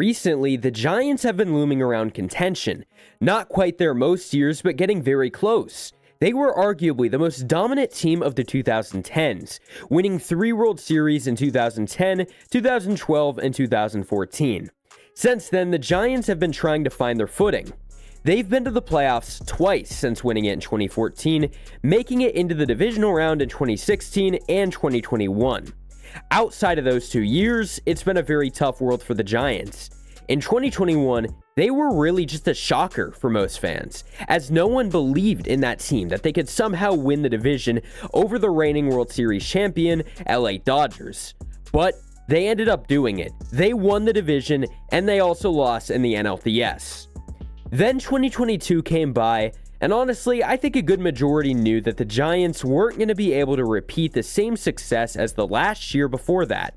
Recently, the Giants have been looming around contention. Not quite there most years, but getting very close. They were arguably the most dominant team of the 2010s, winning 3 World Series in 2010, 2012, and 2014. Since then, the Giants have been trying to find their footing. They've been to the playoffs twice since winning it in 2014, making it into the divisional round in 2016 and 2021. Outside of those 2 years, it's been a very tough world for the Giants. In 2021, they were really just a shocker for most fans, as no one believed in that team that they could somehow win the division over the reigning World Series champion, LA Dodgers. But they ended up doing it. They won the division, and they also lost in the NLDS. Then 2022 came by, and honestly, I think a good majority knew that the Giants weren't going to be able to repeat the same success as the last year before that.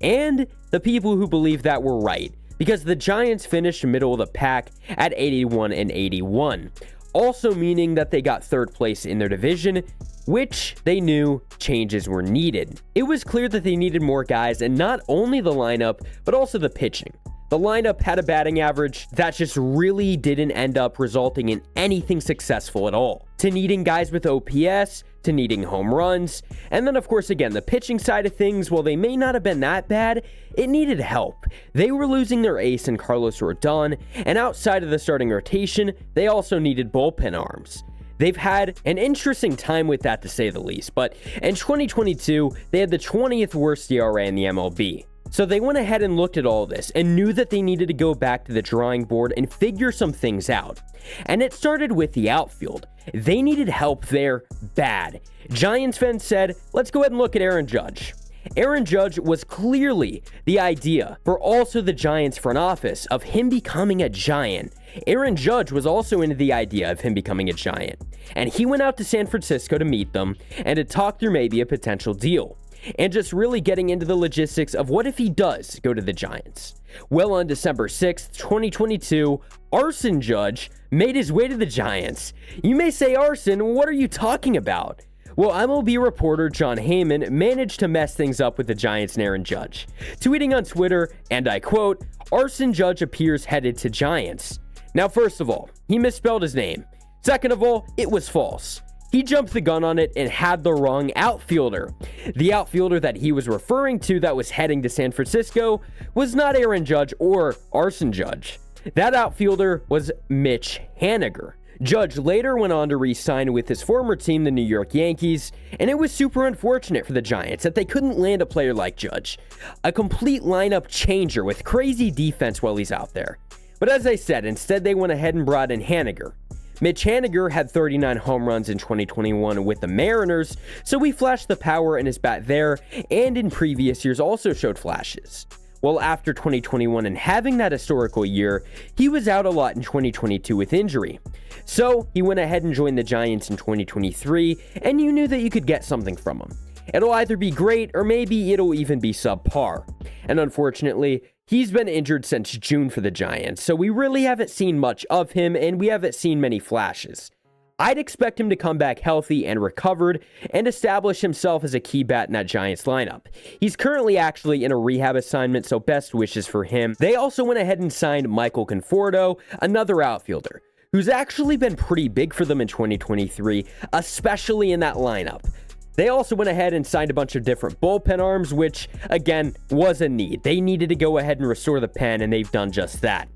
And the people who believed that were right, because the Giants finished middle of the pack at 81-81, also meaning that they got 3rd place in their division, which they knew changes were needed. It was clear that they needed more guys, and not only the lineup, but also the pitching. The lineup had a batting average that just really didn't end up resulting in anything successful at all. To needing guys with OPS, to needing home runs, and then of course again, the pitching side of things, while they may not have been that bad, it needed help. They were losing their ace in Carlos Rodon, and outside of the starting rotation, they also needed bullpen arms. They've had an interesting time with that to say the least, but in 2022, they had the 20th worst ERA in the MLB. So they went ahead and looked at all this and knew that they needed to go back to the drawing board and figure some things out. And it started with the outfield. They needed help there bad. Giants fans said, let's go ahead and look at Aaron Judge. Aaron Judge was clearly the idea for also the Giants front office of him becoming a Giant. Aaron Judge was also into the idea of him becoming a Giant. And he went out to San Francisco to meet them and to talk through maybe a potential deal. And just really getting into the logistics of what if he does go to the Giants. Well, on December 6th, 2022, Arson Judge made his way to the Giants. You may say, Arson, what are you talking about? Well, MLB reporter John Heyman managed to mess things up with the Giants and Aaron Judge, tweeting on Twitter, and I quote, Arson Judge appears headed to Giants. Now, first of all, he misspelled his name. Second of all, it was false. He jumped the gun on it and had the wrong outfielder. The outfielder that he was referring to that was heading to San Francisco was not Aaron Judge or Arson Judge. That outfielder was Mitch Haniger. Judge later went on to re-sign with his former team, the New York Yankees, and it was super unfortunate for the Giants that they couldn't land a player like Judge. A complete lineup changer with crazy defense while he's out there. But as I said, instead they went ahead and brought in Haniger. Mitch Haniger had 39 home runs in 2021 with the Mariners, so he flashed the power in his bat there, and in previous years also showed flashes. Well, after 2021 and having that historical year, he was out a lot in 2022 with injury. So he went ahead and joined the Giants in 2023, and you knew that you could get something from him. It'll either be great or maybe it'll even be subpar. And unfortunately, he's been injured since June for the Giants, so we really haven't seen much of him and we haven't seen many flashes. I'd expect him to come back healthy and recovered and establish himself as a key bat in that Giants lineup. He's currently actually in a rehab assignment, so best wishes for him. They also went ahead and signed Michael Conforto, another outfielder, who's actually been pretty big for them in 2023, especially in that lineup. They also went ahead and signed a bunch of different bullpen arms, which, again, was a need. They needed to go ahead and restore the pen, and they've done just that.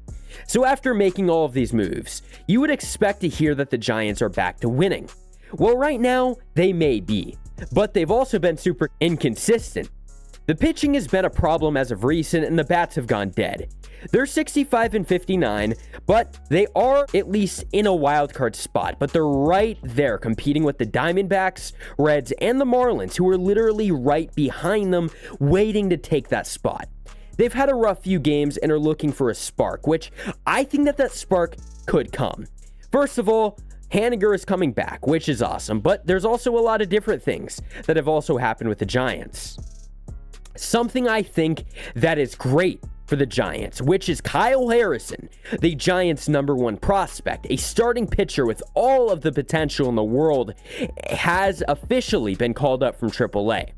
So after making all of these moves, you would expect to hear that the Giants are back to winning. Well, right now, they may be, but they've also been super inconsistent. The pitching has been a problem as of recent, and the bats have gone dead. They're 65-59, but they are at least in a wildcard spot, but they're right there competing with the Diamondbacks, Reds, and the Marlins, who are literally right behind them, waiting to take that spot. They've had a rough few games and are looking for a spark, which I think that spark could come. First of all, Haniger is coming back, which is awesome, but there's also a lot of different things that have also happened with the Giants. Something I think that is great for the Giants, which is Kyle Harrison, the Giants' #1 prospect, a starting pitcher with all of the potential in the world, has officially been called up from AAA.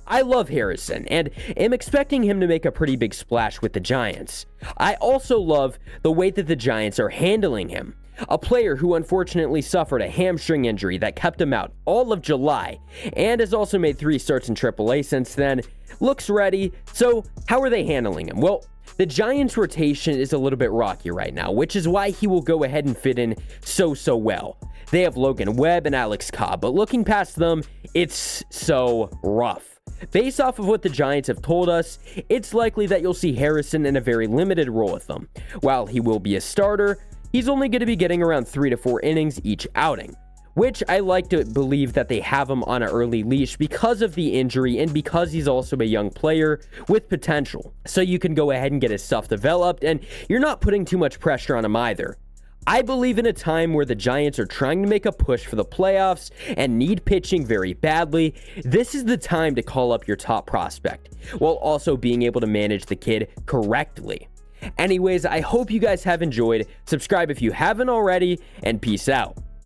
I love Harrison and am expecting him to make a pretty big splash with the Giants. I also love the way that the Giants are handling him. A player who unfortunately suffered a hamstring injury that kept him out all of July and has also made 3 starts in AAA since then, looks ready. So how are they handling him? Well, the Giants' rotation is a little bit rocky right now, which is why he will go ahead and fit in so well. They have Logan Webb and Alex Cobb, but looking past them, it's so rough. Based off of what the Giants have told us, it's likely that you'll see Harrison in a very limited role with them. While he will be a starter, he's only going to be getting around 3 to 4 innings each outing, which I like to believe that they have him on an early leash because of the injury and because he's also a young player with potential. So you can go ahead and get his stuff developed and you're not putting too much pressure on him either. I believe in a time where the Giants are trying to make a push for the playoffs and need pitching very badly, this is the time to call up your top prospect, while also being able to manage the kid correctly. Anyways, I hope you guys have enjoyed. Subscribe if you haven't already, and peace out.